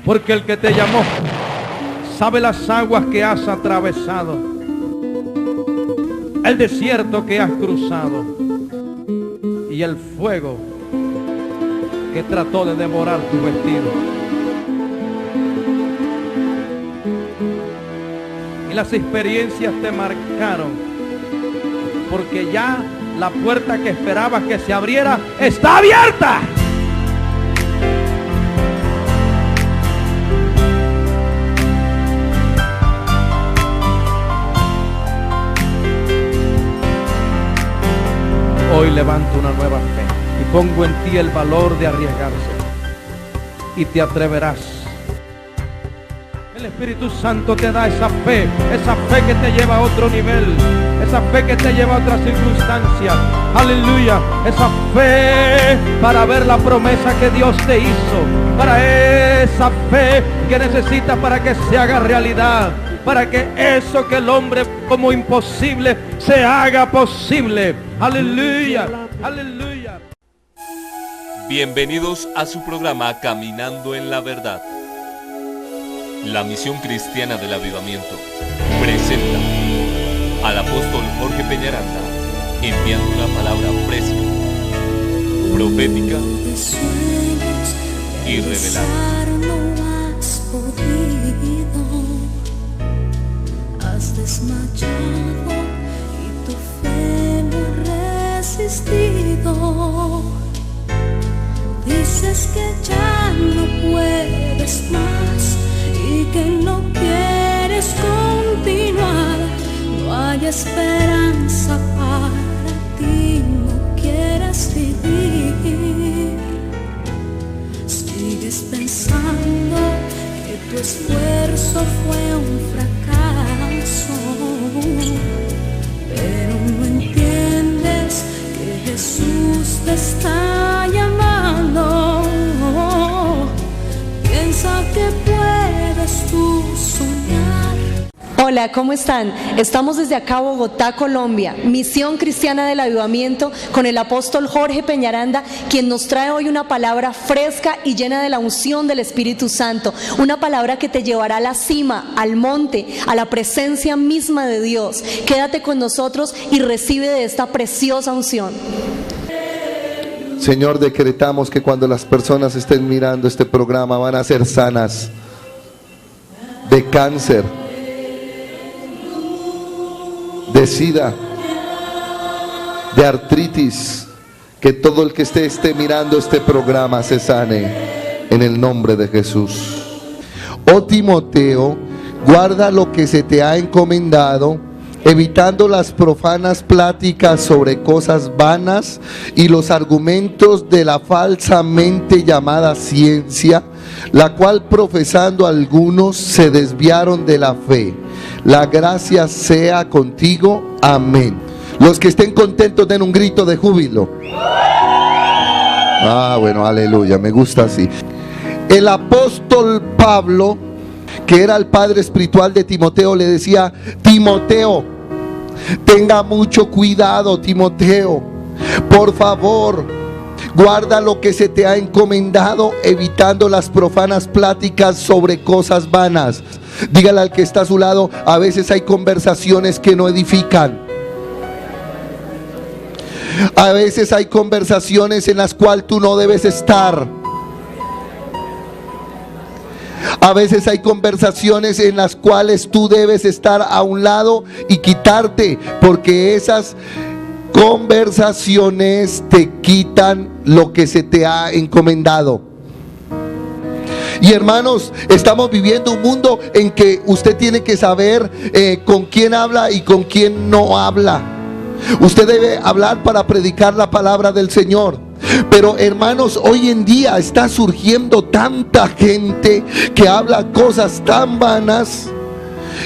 porque el que te llamó sabe las aguas que has atravesado, el desierto que has cruzado y el fuego que trató de devorar tu vestido. Y las experiencias te marcaron, porque ya la puerta que esperabas que se abriera está abierta. Hoy levanto una nueva fe y pongo en ti el valor de arriesgarse, y te atreverás. El Espíritu Santo te da esa fe que te lleva a otro nivel, esa fe que te lleva a otra circunstancia. Aleluya, esa fe para ver la promesa que Dios te hizo, para esa fe que necesitas para que se haga realidad, para que eso que el hombre como imposible se haga posible. Aleluya, aleluya. Bienvenidos a su programa Caminando en la Verdad. La Misión Cristiana del Avivamiento presenta al apóstol Jorge Peñaranda enviando una palabra fresca, profética y revelada. Has desmayado y tu fe no ha resistido. Dices que ya no puedes más y que no quieres continuar. No hay esperanza para ti, no quieres vivir. Sigues pensando que tu esfuerzo fue un fracaso, pero no entiendes que Jesús te está llamando. Piensa que puedes tú soñar. Hola, ¿cómo están? Estamos desde acá, Bogotá, Colombia, Misión Cristiana del Avivamiento, con el apóstol Jorge Peñaranda, quien nos trae hoy una palabra fresca y llena de la unción del Espíritu Santo, una palabra que te llevará a la cima, al monte, a la presencia misma de Dios. Quédate con nosotros y recibe de esta preciosa unción. Señor, decretamos que cuando las personas estén mirando este programa van a ser sanas de cáncer, de SIDA, de artritis. Que todo el que esté mirando este programa se sane en el nombre de Jesús. Oh Timoteo, guarda lo que se te ha encomendado, evitando las profanas pláticas sobre cosas vanas y los argumentos de la falsamente llamada ciencia, la cual profesando algunos se desviaron de la fe. La gracia sea contigo. Amén. Los que estén contentos den un grito de júbilo. Bueno, aleluya, me gusta así. El apóstol Pablo, que era el padre espiritual de Timoteo, le decía: Timoteo, tenga mucho cuidado, Timoteo, por favor, guarda lo que se te ha encomendado, evitando las profanas pláticas sobre cosas vanas. Dígale al que está a su lado: a veces hay conversaciones que no edifican. A veces hay conversaciones en las cuales tú no debes estar. A veces hay conversaciones en las cuales tú debes estar a un lado y quitarte, porque esas conversaciones te quitan lo que se te ha encomendado. Y hermanos, estamos viviendo un mundo en que usted tiene que saber con quién habla y con quién no habla. Usted debe hablar para predicar la palabra del Señor. Pero hermanos, hoy en día está surgiendo tanta gente que habla cosas tan vanas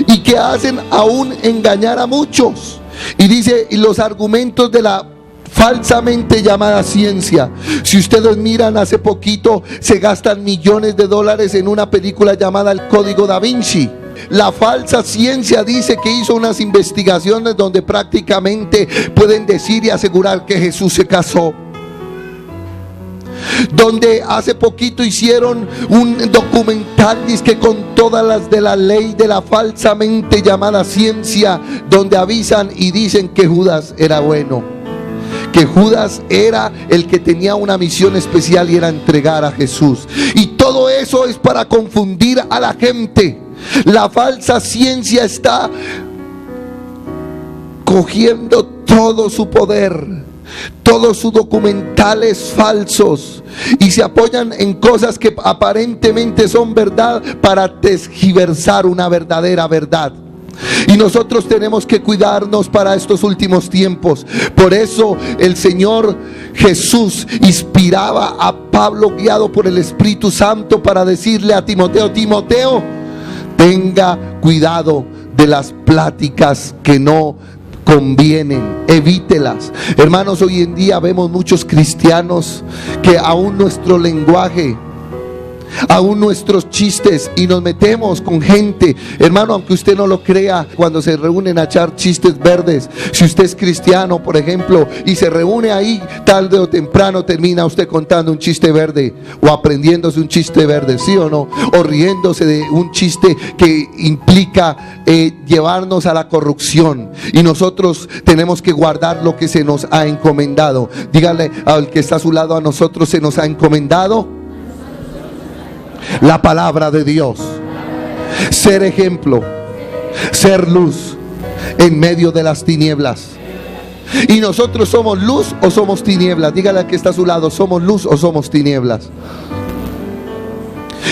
y que hacen aún engañar a muchos. Y dice, y los argumentos de la falsamente llamada ciencia. Si ustedes miran, hace poquito se gastan millones de dólares en una película llamada El Código Da Vinci. La falsa ciencia dice que hizo unas investigaciones donde prácticamente pueden decir y asegurar que Jesús se casó. donde hace poquito hicieron un documental, dizque con todas las de la ley de la falsamente llamada ciencia, donde avisan y dicen que Judas era bueno, que Judas era el que tenía una misión especial y era entregar a Jesús. Y todo eso es para confundir a la gente. La falsa ciencia está cogiendo todo su poder, todos sus documentales falsos, y se apoyan en cosas que aparentemente son verdad para tergiversar una verdadera verdad. Y nosotros tenemos que cuidarnos para estos últimos tiempos. Por eso el Señor Jesús inspiraba a Pablo, guiado por el Espíritu Santo, para decirle a Timoteo: Timoteo, tenga cuidado de las pláticas que no convienen, evítelas. Hermanos, hoy en día vemos muchos cristianos que aún nuestro lenguaje, aún nuestros chistes, y nos metemos con gente, hermano, aunque usted no lo crea, cuando se reúnen a echar chistes verdes, si usted es cristiano, por ejemplo, y se reúne ahí, tarde o temprano termina usted contando un chiste verde, o aprendiéndose un chiste verde, ¿sí o no? O riéndose de un chiste que implica llevarnos a la corrupción. Y nosotros tenemos que guardar lo que se nos ha encomendado. Dígale al que está a su lado: a nosotros se nos ha encomendado la palabra de Dios, ser ejemplo, ser luz en medio de las tinieblas. Y nosotros somos luz o somos tinieblas. Dígale al que está a su lado: somos luz o somos tinieblas.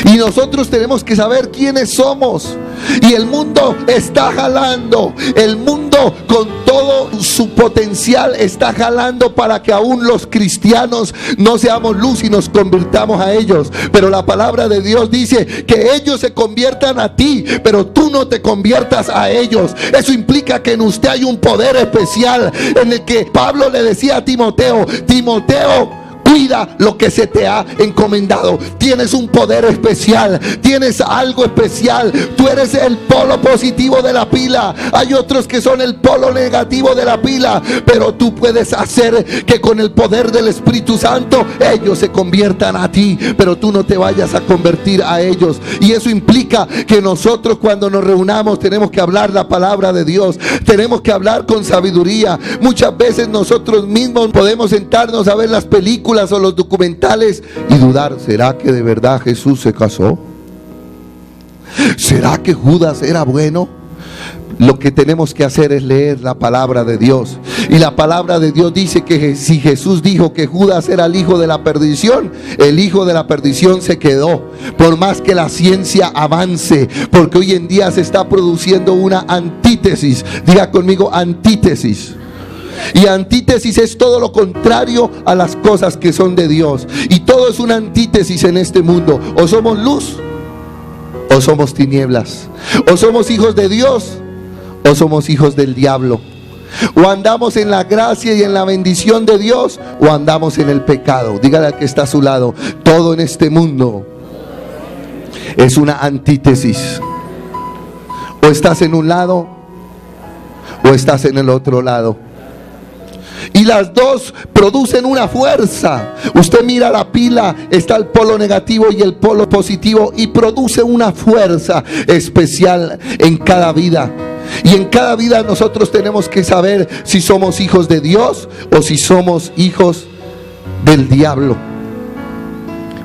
Y nosotros tenemos que saber quiénes somos. Y el mundo está jalando, el mundo con todo su potencial está jalando para que aún los cristianos no seamos luz y nos convirtamos a ellos. Pero la palabra de Dios dice que ellos se conviertan a ti, pero tú no te conviertas a ellos. Eso implica que en usted hay un poder especial, en el que Pablo le decía a Timoteo: Timoteo, cuida lo que se te ha encomendado. Tienes un poder especial, tienes algo especial. Tú eres el polo positivo de la pila. Hay otros que son el polo negativo de la pila, pero tú puedes hacer que con el poder del Espíritu Santo ellos se conviertan a ti, pero tú no te vayas a convertir a ellos. Y eso implica que nosotros, cuando nos reunamos, tenemos que hablar la palabra de Dios, tenemos que hablar con sabiduría. Muchas veces nosotros mismos podemos sentarnos a ver las películas o los documentales y dudar: ¿será que de verdad Jesús se casó? ¿Será que Judas era bueno? Lo que tenemos que hacer es leer la palabra de Dios. Y la palabra de Dios dice que si Jesús dijo que Judas era el hijo de la perdición, el hijo de la perdición se quedó. Por más que la ciencia avance, porque hoy en día se está produciendo una antítesis. Diga conmigo: antítesis. Y antítesis es todo lo contrario a las cosas que son de Dios. Y todo es una antítesis en este mundo. O somos luz o somos tinieblas. O somos hijos de Dios o somos hijos del diablo. O andamos en la gracia y en la bendición de Dios, o andamos en el pecado. Dígale al que está a su lado: todo en este mundo es una antítesis. O estás en un lado o estás en el otro lado. Y las dos producen una fuerza. Usted mira la pila, está el polo negativo y el polo positivo, y produce una fuerza especial en cada vida. Y en cada vida nosotros tenemos que saber si somos hijos de Dios o si somos hijos del diablo.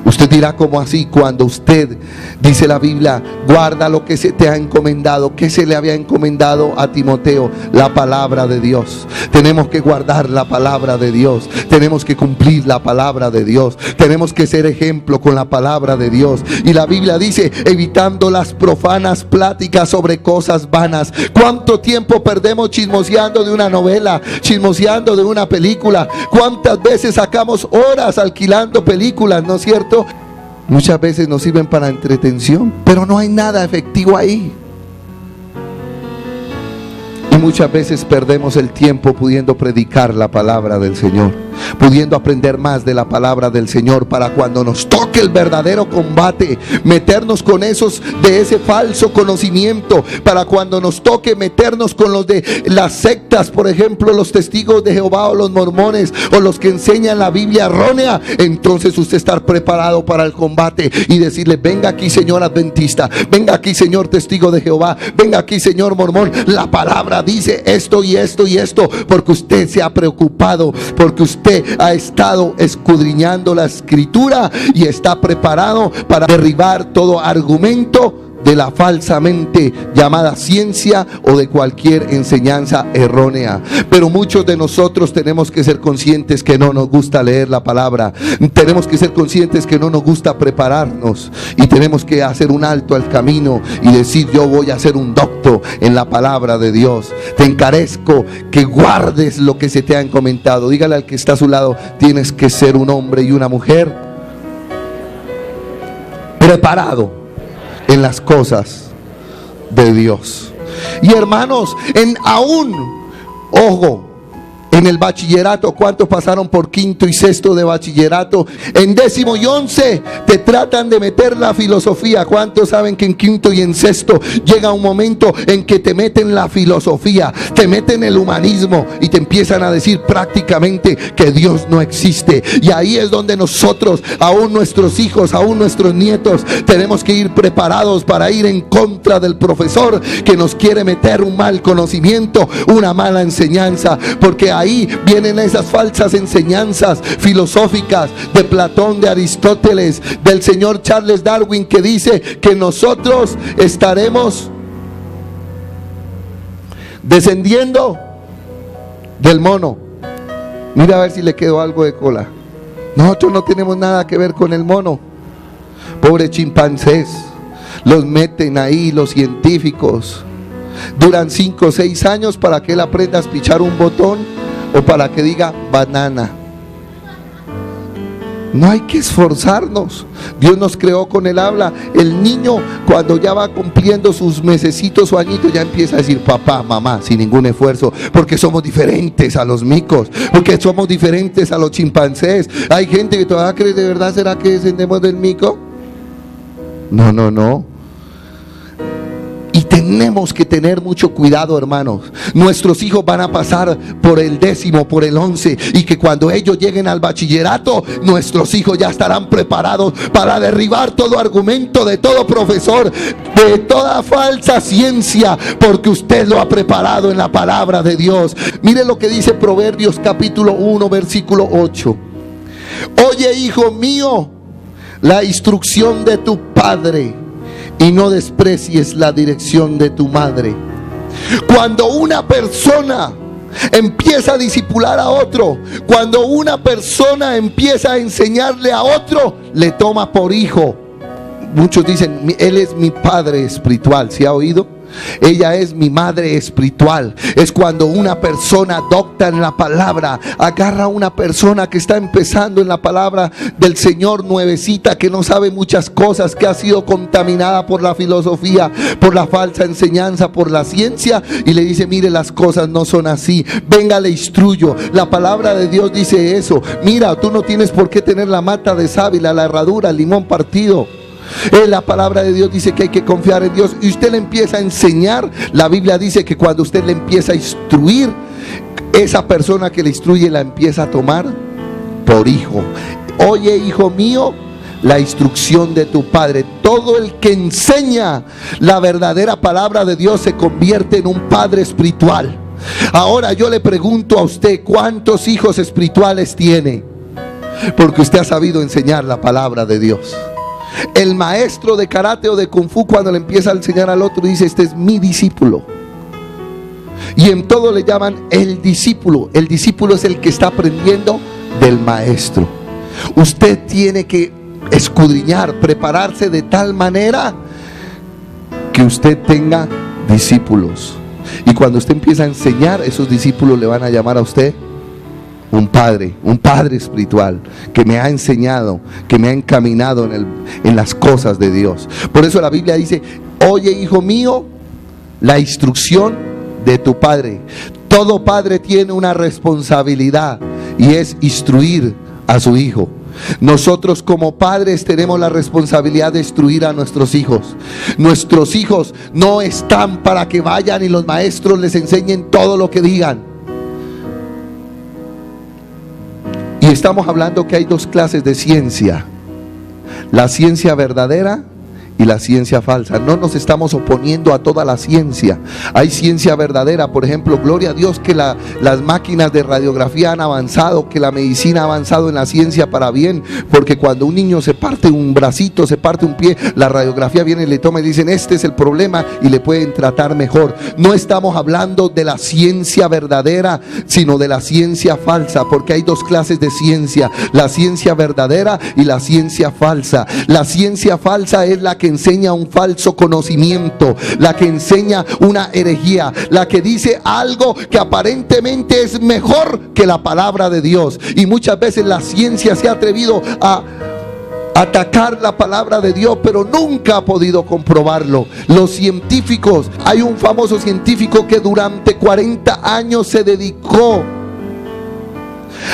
Usted dirá: ¿cómo así? Cuando usted, dice la Biblia, guarda lo que se te ha encomendado. ¿Qué se le había encomendado a Timoteo? La palabra de Dios. Tenemos que guardar la palabra de Dios. Tenemos que cumplir la palabra de Dios. Tenemos que ser ejemplo con la palabra de Dios. Y la Biblia dice: evitando las profanas pláticas sobre cosas vanas. ¿Cuánto tiempo perdemos chismoseando de una novela, chismoseando de una película? ¿Cuántas veces sacamos horas alquilando películas, no es cierto? Muchas veces nos sirven para entretención, pero no hay nada efectivo ahí. Y muchas veces perdemos el tiempo pudiendo predicar la palabra del Señor. pudiendo aprender más de la palabra del Señor, para cuando nos toque el verdadero combate, meternos con esos de ese falso conocimiento, para cuando nos toque meternos con los de las sectas, por ejemplo, los testigos de Jehová o los mormones o los que enseñan la Biblia errónea. Entonces usted estar preparado para el combate y decirle: venga aquí, señor adventista, venga aquí, señor testigo de Jehová, venga aquí, señor mormón, la palabra dice esto y esto y esto, porque usted se ha preocupado, porque usted ha estado escudriñando la escritura y está preparado para derribar todo argumento de la falsamente llamada ciencia o de cualquier enseñanza errónea. Pero muchos de nosotros tenemos que ser conscientes que no nos gusta leer la palabra, tenemos que ser conscientes que no nos gusta prepararnos, y tenemos que hacer un alto al camino y decir: yo voy a ser un docto en la palabra de Dios. Te encarezco que guardes lo que se te ha encomendado. Dígale al que está a su lado: tienes que ser un hombre y una mujer preparado en las cosas de Dios. Y hermanos, ojo, en el bachillerato, ¿cuántos pasaron por quinto y sexto de bachillerato? En décimo y 11 te tratan de meter la filosofía. ¿Cuántos saben que en quinto y en sexto llega un momento en que te meten la filosofía, te meten el humanismo y te empiezan a decir prácticamente que Dios no existe? Y ahí es donde nosotros, aún nuestros hijos, aún nuestros nietos, tenemos que ir preparados para ir en contra del profesor que nos quiere meter un mal conocimiento, una mala enseñanza, porque ahí vienen esas falsas enseñanzas filosóficas de Platón, de Aristóteles, del señor Charles Darwin, que dice que nosotros estaremos descendiendo del mono. Mira a ver si le quedó algo de cola. Nosotros no tenemos nada que ver con el mono. Pobres chimpancés, los meten ahí los científicos. Duran 5 o 6 años para que él aprenda a pichar un botón o para que diga banana. No hay que esforzarnos. Dios nos creó con el habla. El niño, cuando ya va cumpliendo sus mesecitos o añitos, ya empieza a decir papá, mamá, sin ningún esfuerzo, porque somos diferentes a los micos, porque somos diferentes a los chimpancés. Hay gente que todavía cree: ¿de verdad será que descendemos del mico? No. Y tenemos que tener mucho cuidado, hermanos. Nuestros hijos van a pasar por el 10º, por el 11, y que cuando ellos lleguen al bachillerato, nuestros hijos ya estarán preparados para derribar todo argumento de todo profesor, de toda falsa ciencia, porque usted lo ha preparado en la palabra de Dios. Mire lo que dice Proverbios capítulo 1 versículo 8. Oye, hijo mío, la instrucción de tu padre, y no desprecies la dirección de tu madre. Cuando una persona empieza a discipular a otro, cuando una persona empieza a enseñarle a otro, le toma por hijo. Muchos dicen: él es mi padre espiritual. ¿Se ha oído? Ella es mi madre espiritual. Es cuando una persona adopta en la palabra, agarra a una persona que está empezando en la palabra del Señor, nuevecita, que no sabe muchas cosas, que ha sido contaminada por la filosofía, por la falsa enseñanza, por la ciencia, y le dice: mire, las cosas no son así, venga, le instruyo. La palabra de Dios dice eso. Mira, tú no tienes por qué tener la mata de sábila, la herradura, el limón partido. La palabra de Dios dice que hay que confiar en Dios, y usted le empieza a enseñar. La Biblia dice que cuando usted le empieza a instruir, esa persona que le instruye la empieza a tomar por hijo. Oye, hijo mío, la instrucción de tu padre. Todo el que enseña la verdadera palabra de Dios se convierte en un padre espiritual. Ahora yo le pregunto a usted: ¿cuántos hijos espirituales tiene? Porque usted ha sabido enseñar la palabra de Dios. El maestro de karate o de kung fu, cuando le empieza a enseñar al otro, dice: este es mi discípulo. Y en todo le llaman el discípulo. El discípulo es el que está aprendiendo del maestro. Usted tiene que escudriñar, prepararse de tal manera que usted tenga discípulos. Y cuando usted empieza a enseñar, esos discípulos le van a llamar a usted un padre espiritual, que me ha enseñado, que me ha encaminado en las cosas de Dios. Por eso la Biblia dice: oye, hijo mío, la instrucción de tu padre. Todo padre tiene una responsabilidad, y es instruir a su hijo. Nosotros como padres tenemos la responsabilidad de instruir a nuestros hijos. Nuestros hijos no están para que vayan y los maestros les enseñen todo lo que digan. Y estamos hablando que hay dos clases de ciencia: la ciencia verdadera y la ciencia falsa. No nos estamos oponiendo a toda la ciencia. Hay ciencia verdadera, por ejemplo, gloria a Dios que las máquinas de radiografía han avanzado, que la medicina ha avanzado en la ciencia para bien, porque cuando un niño se parte un bracito, se parte un pie, la radiografía viene y le toma y dicen este es el problema y le pueden tratar mejor. No estamos hablando de la ciencia verdadera, sino de la ciencia falsa, porque hay dos clases de ciencia: la ciencia verdadera y la ciencia falsa. La ciencia falsa es la que enseña un falso conocimiento, la que enseña una herejía, la que dice algo que aparentemente es mejor que la palabra de Dios. Y muchas veces la ciencia se ha atrevido a atacar la palabra de Dios, pero nunca ha podido comprobarlo. Los científicos, hay un famoso científico que durante 40 años se dedicó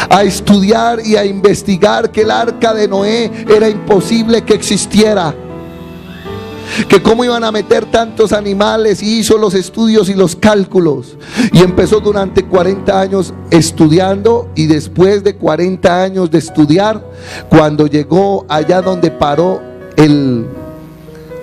a estudiar y a investigar que el arca de Noé era imposible que existiera, que cómo iban a meter tantos animales, y hizo los estudios y los cálculos, y empezó durante 40 años estudiando. Y después de 40 años de estudiar, cuando llegó allá donde paró el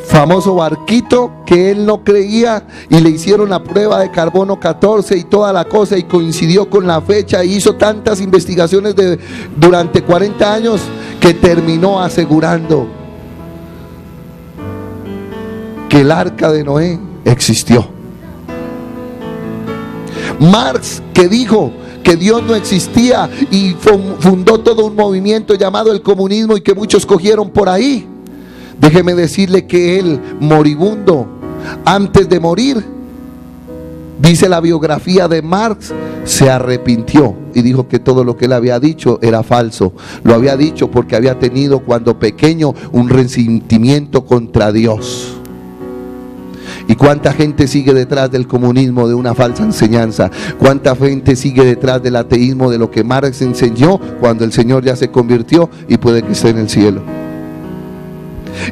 famoso barquito que él no creía, y le hicieron la prueba de carbono 14 y toda la cosa, y coincidió con la fecha, y hizo tantas investigaciones durante 40 años que terminó asegurando que el arca de Noé existió. Marx, que dijo que Dios no existía y fundó todo un movimiento llamado el comunismo, y que muchos cogieron por ahí, déjeme decirle que él, moribundo, antes de morir, dice la biografía de Marx, se arrepintió y dijo que todo lo que él había dicho era falso. Lo había dicho porque había tenido cuando pequeño un resentimiento contra Dios. ¿Y cuánta gente sigue detrás del comunismo, de una falsa enseñanza? ¿Cuánta gente sigue detrás del ateísmo, de lo que Marx enseñó, cuando el Señor ya se convirtió y puede que esté en el cielo?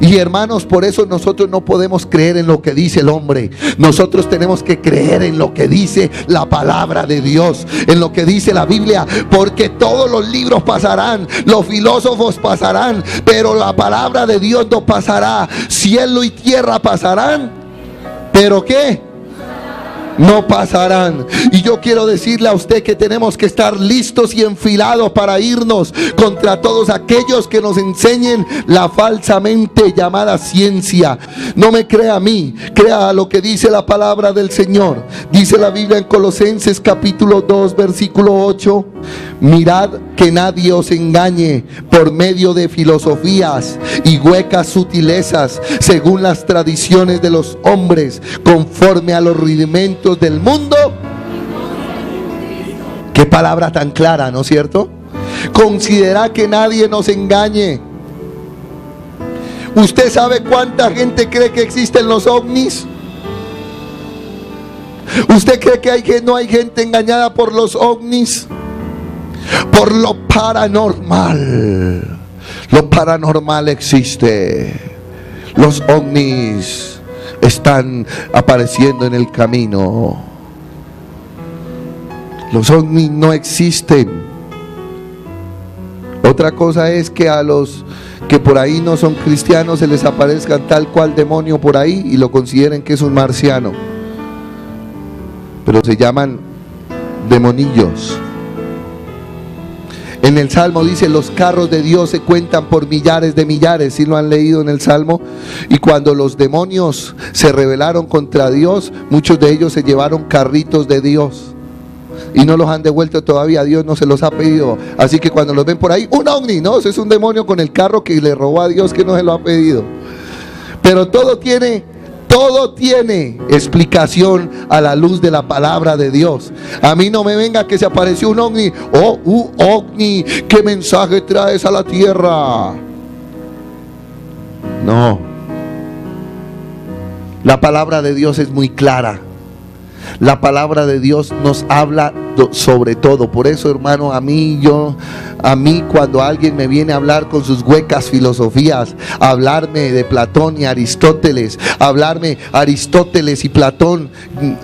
Y hermanos, por eso nosotros no podemos creer en lo que dice el hombre. Nosotros tenemos que creer en lo que dice la palabra de Dios, en lo que dice la Biblia, porque todos los libros pasarán, los filósofos pasarán, pero la palabra de Dios no pasará. Cielo y tierra pasarán, pero ¿qué? No pasarán. Y yo quiero decirle a usted que tenemos que estar listos y enfilados para irnos contra todos aquellos que nos enseñen la falsamente llamada ciencia. No me crea a mí, crea a lo que dice la palabra del Señor. Dice la Biblia en Colosenses capítulo 2 versículo 8: mirad que nadie os engañe por medio de filosofías y huecas sutilezas, según las tradiciones de los hombres, conforme a los rudimentos del mundo. Qué palabra tan clara, ¿no es cierto? Considera que nadie nos engañe. ¿Usted sabe cuánta gente cree que existen los ovnis? ¿Usted cree que no hay gente engañada por los ovnis? Por lo paranormal. Lo paranormal existe. Los ovnis están apareciendo en el camino. Los ovnis no existen. Otra cosa es que a los que por ahí no son cristianos se les aparezca tal cual demonio por ahí y lo consideren que es un marciano, pero se llaman demonillos. En el Salmo dice: los carros de Dios se cuentan por millares de millares. ¿Sí lo han leído en el Salmo? Y cuando los demonios se rebelaron contra Dios, muchos de ellos se llevaron carritos de Dios y no los han devuelto todavía. Dios no se los ha pedido. Así que cuando los ven por ahí, un ovni, no, eso es un demonio con el carro que le robó a Dios, que no se lo ha pedido. Pero todo tiene explicación a la luz de la palabra de Dios. A mí no me venga que se apareció un ovni. Oh, ovni, ¿qué mensaje traes a la tierra? No. La palabra de Dios es muy clara. La palabra de Dios nos habla sobre todo. Por eso, hermano, a mí cuando alguien me viene a hablar con sus huecas filosofías, hablarme de Platón y Aristóteles, hablarme Aristóteles y Platón,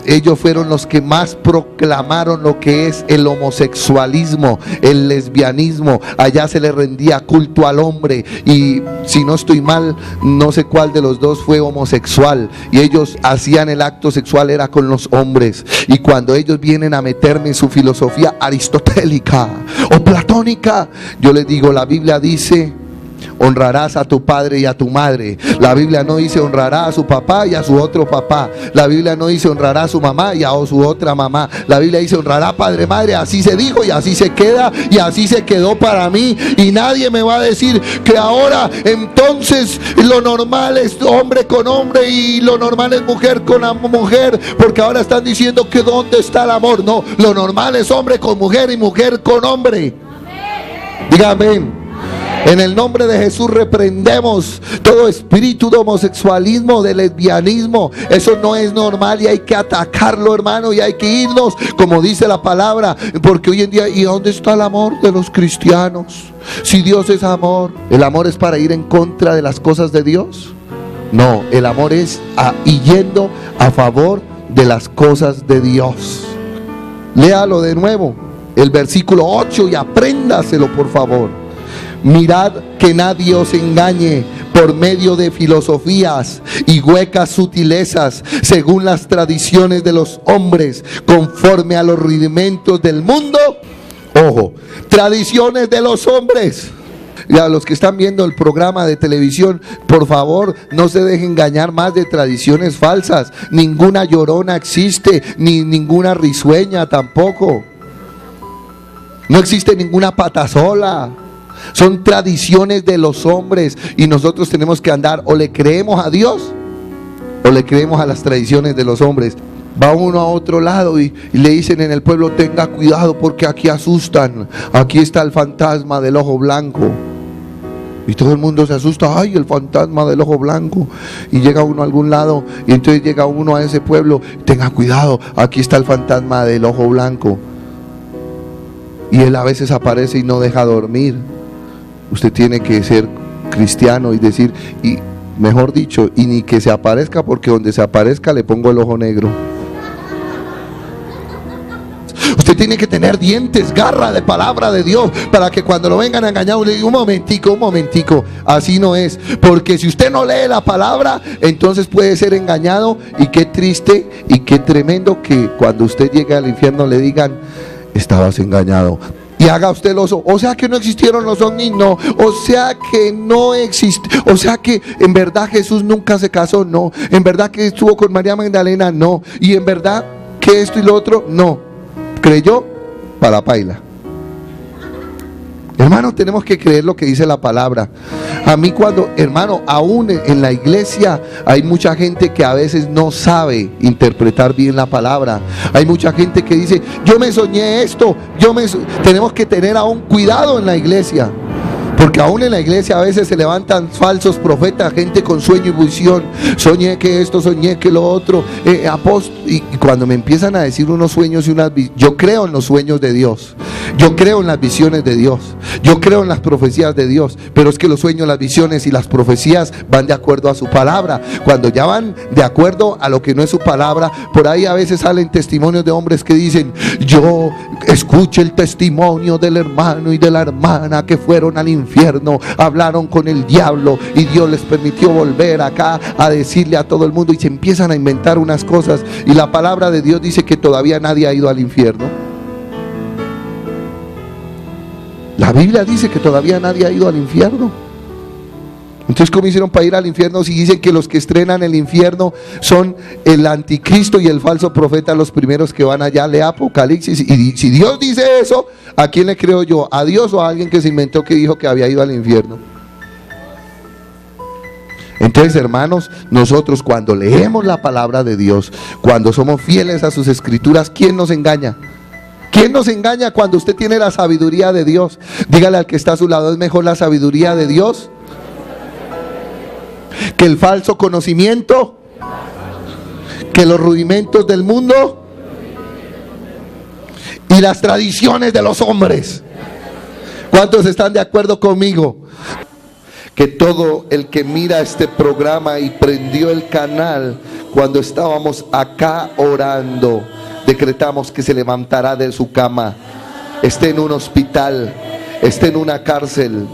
ellos fueron los que más proclamaron lo que es el homosexualismo, el lesbianismo. Allá se le rendía culto al hombre, y si no estoy mal, no sé cuál de los dos fue homosexual, y ellos hacían el acto sexual era con los hombres. Y cuando ellos vienen a meterme en su filosofía aristotélica o platónica, yo les digo, la Biblia dice: honrarás a tu padre y a tu madre. La Biblia no dice honrará a su papá y a su otro papá. La Biblia no dice honrará a su mamá y a su otra mamá. La Biblia dice honrará padre, madre. Así se dijo y así se queda y así se quedó para mí. Y nadie me va a decir que ahora entonces lo normal es hombre con hombre y lo normal es mujer con mujer, porque ahora están diciendo que dónde está el amor. No, lo normal es hombre con mujer y mujer con hombre. Dígame. En el nombre de Jesús reprendemos todo espíritu de homosexualismo, de lesbianismo. Eso no es normal y hay que atacarlo, hermano, y hay que irnos, como dice la palabra, porque hoy en día, ¿y dónde está el amor de los cristianos? Si Dios es amor, ¿el amor es para ir en contra de las cosas de Dios? No, el amor es yendo a favor de las cosas de Dios. Léalo de nuevo, el versículo 8, y apréndaselo, por favor. Mirad que nadie os engañe por medio de filosofías y huecas sutilezas, según las tradiciones de los hombres, conforme a los rudimentos del mundo. Ojo, tradiciones de los hombres. Y a los que están viendo el programa de televisión, por favor, no se dejen engañar más de tradiciones falsas. Ninguna llorona existe, ni ninguna risueña tampoco. No existe ninguna patasola. Son tradiciones de los hombres, y nosotros tenemos que andar, o le creemos a Dios o le creemos a las tradiciones de los hombres. Va uno a otro lado y le dicen en el pueblo: tenga cuidado porque aquí asustan, aquí está el fantasma del ojo blanco. Y todo el mundo se asusta: ay, el fantasma del ojo blanco. Y llega uno a algún lado, y entonces llega uno a ese pueblo: tenga cuidado, aquí está el fantasma del ojo blanco. Y él a veces aparece y no deja dormir. Usted tiene que ser cristiano y decir, y mejor dicho, y ni que se aparezca, porque donde se aparezca le pongo el ojo negro. Usted tiene que tener dientes, garra de palabra de Dios, para que cuando lo vengan a engañar, le diga: un momentico, así no es. Porque si usted no lee la palabra, entonces puede ser engañado. Y qué triste y qué tremendo que cuando usted llegue al infierno le digan: estabas engañado. Y haga usted el oso. O sea que no existieron los ovnis, no. O sea que no existe. O sea que en verdad Jesús nunca se casó, no. En verdad que estuvo con María Magdalena, no. Y en verdad que esto y lo otro, no. Creyó para la paila. Hermano, tenemos que creer lo que dice la palabra. A mí cuando, hermano, aún en la iglesia hay mucha gente que a veces no sabe interpretar bien la palabra. Hay mucha gente que dice: yo me soñé esto, tenemos que tener aún cuidado en la iglesia. Porque aún en la iglesia a veces se levantan falsos profetas, gente con sueño y visión. Soñé que esto, soñé que lo otro, y cuando me empiezan a decir unos sueños y unas visiones, yo creo en los sueños de Dios, yo creo en las visiones de Dios, yo creo en las profecías de Dios, pero es que los sueños, las visiones y las profecías van de acuerdo a su palabra. Cuando ya van de acuerdo a lo que no es su palabra, por ahí a veces salen testimonios de hombres que dicen: yo escuché el testimonio del hermano y de la hermana que fueron al infierno, hablaron con el diablo y Dios les permitió volver acá a decirle a todo el mundo, y se empiezan a inventar unas cosas. Y la palabra de Dios dice que todavía nadie ha ido al infierno. La Biblia dice que todavía nadie ha ido al infierno. Entonces, ¿cómo hicieron para ir al infierno si dicen que los que estrenan el infierno son el anticristo y el falso profeta, los primeros que van allá? Lea Apocalipsis. Y si Dios dice eso, ¿a quién le creo yo? ¿A Dios o a alguien que se inventó que dijo que había ido al infierno? Entonces, hermanos, nosotros cuando leemos la palabra de Dios, cuando somos fieles a sus escrituras, ¿quién nos engaña? ¿Quién nos engaña cuando usted tiene la sabiduría de Dios? Dígale al que está a su lado: ¿es mejor la sabiduría de Dios que el falso conocimiento, que los rudimentos del mundo? y las tradiciones de los hombres. ¿Cuántos están de acuerdo conmigo? Que todo el que mira este programa y prendió el canal cuando estábamos acá orando, decretamos que se levantará de su cama, esté en un hospital, esté en una cárcel,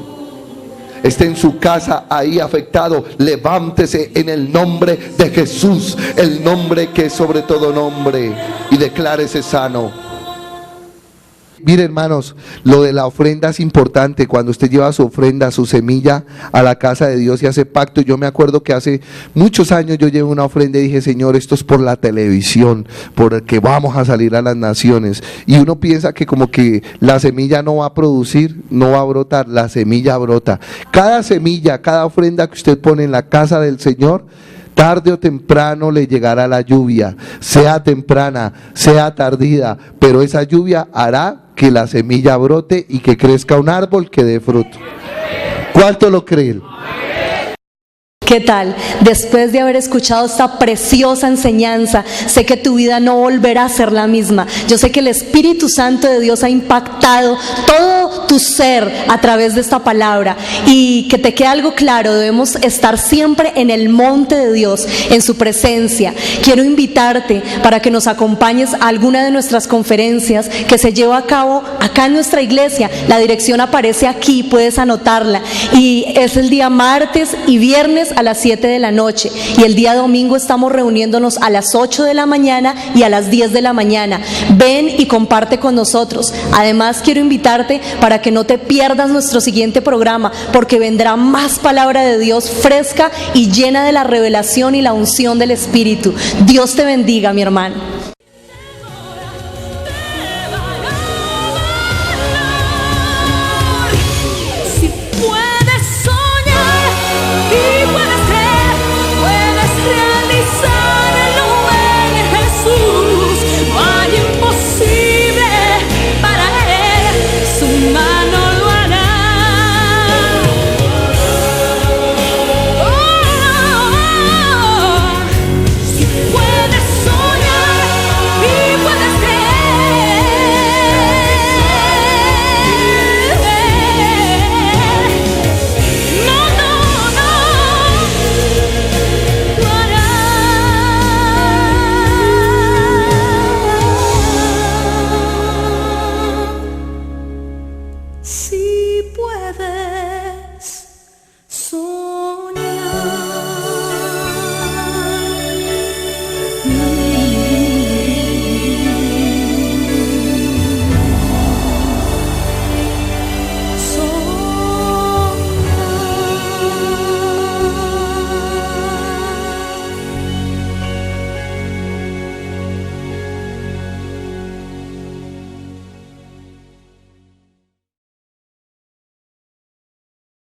esté en su casa ahí afectado, levántese en el nombre de Jesús, el nombre que es sobre todo nombre, y declárese sano. Mire, hermanos, lo de la ofrenda es importante. Cuando usted lleva su ofrenda, su semilla a la casa de Dios y hace pacto. Yo me acuerdo que hace muchos años yo llevé una ofrenda y dije: Señor, esto es por la televisión, porque vamos a salir a las naciones. Y uno piensa que como que la semilla no va a producir, no va a brotar. La semilla brota. Cada semilla, cada ofrenda que usted pone en la casa del Señor, tarde o temprano le llegará la lluvia, sea temprana, sea tardía, pero esa lluvia hará que la semilla brote y que crezca un árbol que dé fruto. ¿Cuánto lo creen? ¿Qué tal? Después de haber escuchado esta preciosa enseñanza, sé que tu vida no volverá a ser la misma. Yo sé que el Espíritu Santo de Dios ha impactado todo tu ser a través de esta palabra, y que te quede algo claro: debemos estar siempre en el monte de Dios, en su presencia. Quiero invitarte para que nos acompañes a alguna de nuestras conferencias que se lleva a cabo acá en nuestra iglesia. La dirección aparece aquí, puedes anotarla, y es el día martes y viernes a las 7 de la noche, y el día domingo estamos reuniéndonos a las 8 de la mañana y a las 10 de la mañana. Ven y comparte con nosotros. Además, quiero invitarte para que no te pierdas nuestro siguiente programa, porque vendrá más palabra de Dios fresca y llena de la revelación y la unción del Espíritu. Dios te bendiga, mi hermano.